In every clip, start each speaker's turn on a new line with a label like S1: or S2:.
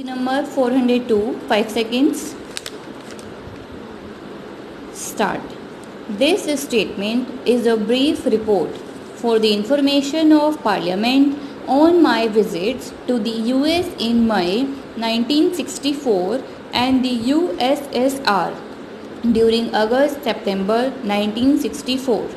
S1: Number 402, 5 seconds. Start. This statement is a brief report for the information of Parliament on my visits to the US in May 1964 and the USSR during August-September 1964.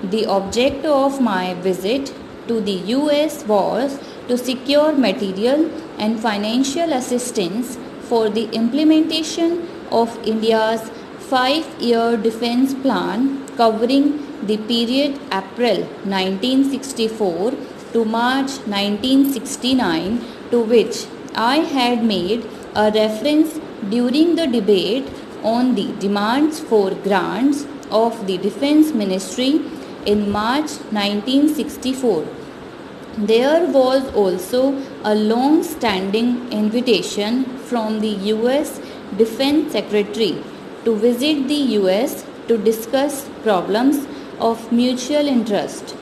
S1: The object of my visit to the US was to secure material and financial assistance for the implementation of India's 5-year defense plan covering the period April 1964 to March 1969, to which I had made a reference during the debate on the demands for grants of the Defense Ministry in March 1964. There was also a long-standing invitation from the US Defense Secretary to visit the US to discuss problems of mutual interest.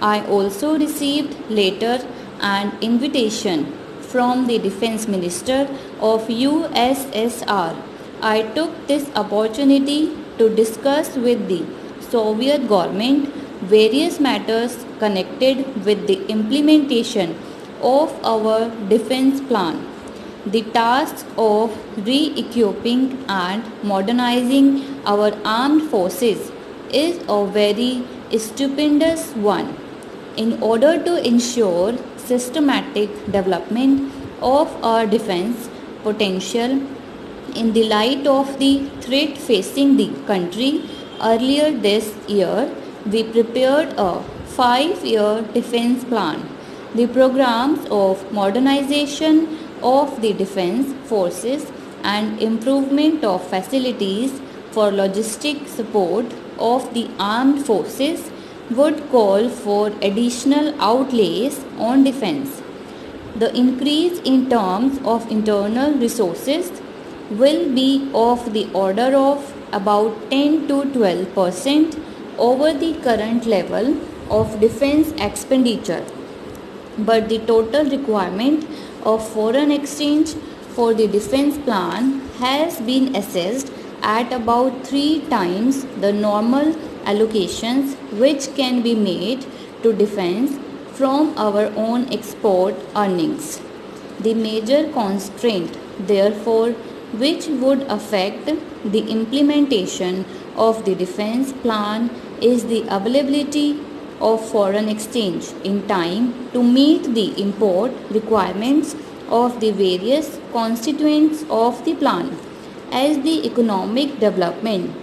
S1: I also received later an invitation from the Defense Minister of USSR. I took this opportunity to discuss with the Soviet government various matters connected with the implementation of our defense plan. The task of re-equipping and modernizing our armed forces is a very stupendous one. In order to ensure systematic development of our defense potential in the light of the threat facing the country, earlier this year, we prepared a 5-year defense plan. The programs of modernization of the defense forces and improvement of facilities for logistic support of the armed forces would call for additional outlays on defense. The increase in terms of internal resources will be of the order of about 10 to 12% over the current level of defense expenditure, but the total requirement of foreign exchange for the defense plan has been assessed at about 3 times the normal allocations which can be made to defense from our own export earnings. The major constraint, therefore, which would affect the implementation of the defense plan is the availability of foreign exchange in time to meet the import requirements of the various constituents of the plan. As the economic development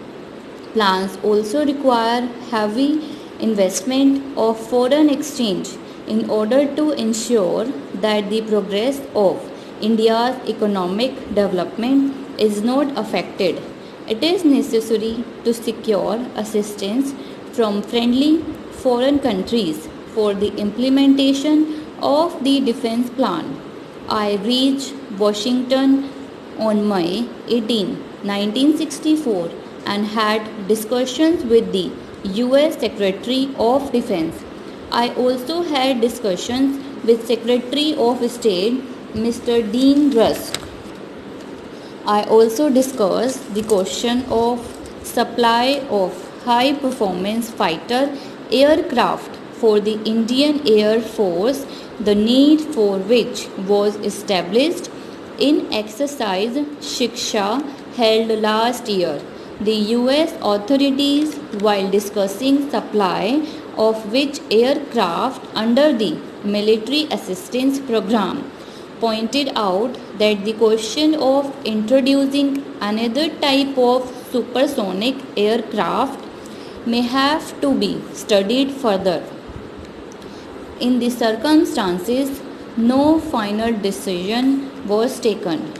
S1: plans also require heavy investment of foreign exchange in order to ensure that the progress of India's economic development is not affected. It is necessary to secure assistance from friendly foreign countries for the implementation of the defense plan. I reached Washington on May 18, 1964 and had discussions with the US Secretary of Defense. I also had discussions with Secretary of State Mr. Dean Rusk. I also discussed the question of supply of high performance fighter aircraft for the Indian Air Force, the need for which was established in exercise Shiksha held last year. The US authorities, while discussing supply of which aircraft under the military assistance program, pointed out that the question of introducing another type of supersonic aircraft may have to be studied further. In the circumstances, no final decision was taken.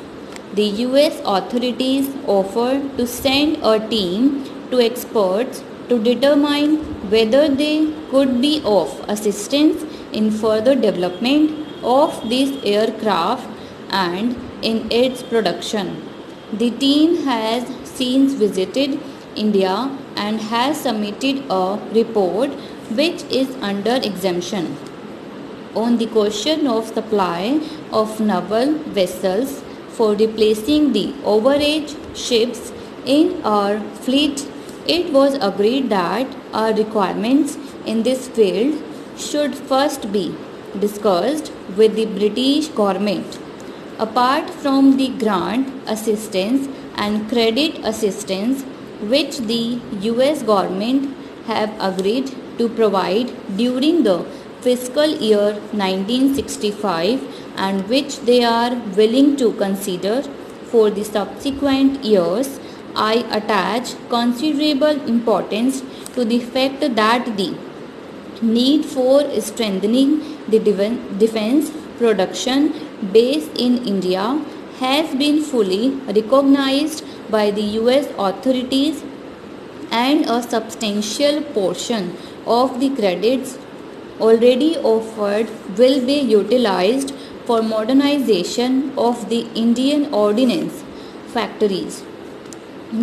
S1: The US authorities offered to send a team to experts to determine whether they could be of assistance in further development of this aircraft and in its production. The team has since visited India and has submitted a report which is under exemption. On the question of supply of naval vessels for replacing the overage ships in our fleet, it was agreed that our requirements in this field should first be discussed with the British government. Apart from the grant assistance and credit assistance which the US government have agreed to provide during the fiscal year 1965 and which they are willing to consider for the subsequent years, I attach considerable importance to the fact that the need for strengthening the defense production base in India has been fully recognized by the US authorities, and a substantial portion of the credits already offered will be utilized for modernization of the Indian ordnance factories.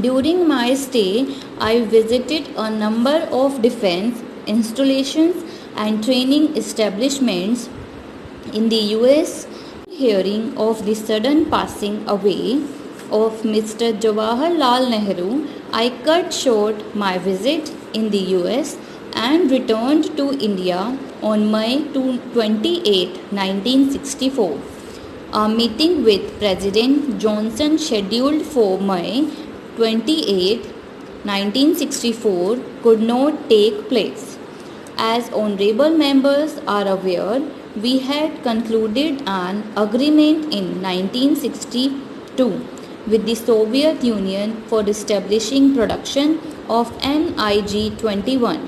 S1: During my stay, I visited a number of defense installations and training establishments in the US. Hearing of the sudden passing away of Mr. Jawaharlal Nehru, I cut short my visit in the US and returned to India on May 28, 1964. A meeting with President Johnson scheduled for May 28, 1964 could not take place. As honorable members are aware, we had concluded an agreement in 1962 with the Soviet Union for establishing production of MiG-21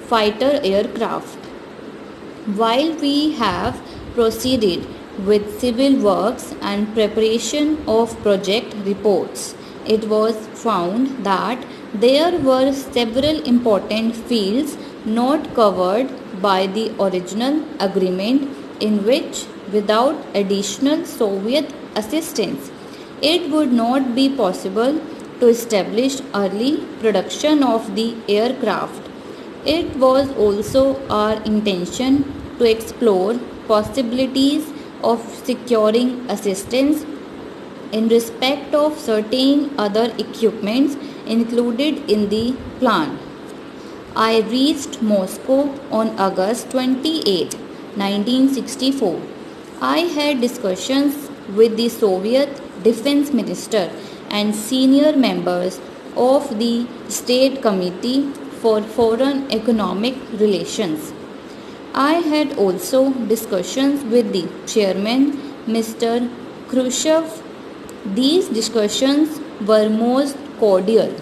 S1: fighter aircraft. While we have proceeded with civil works and preparation of project reports, it was found that there were several important fields not covered by the original agreement, in which, without additional Soviet assistance, it would not be possible to establish early production of the aircraft. It was also our intention to explore possibilities of securing assistance in respect of certain other equipments included in the plan. I reached Moscow on August 28, 1964. I had discussions with the Soviet Defense Minister and senior members of the State Committee for Foreign Economic Relations. I had also discussions with the chairman, Mr. Khrushchev. These discussions were most cordial.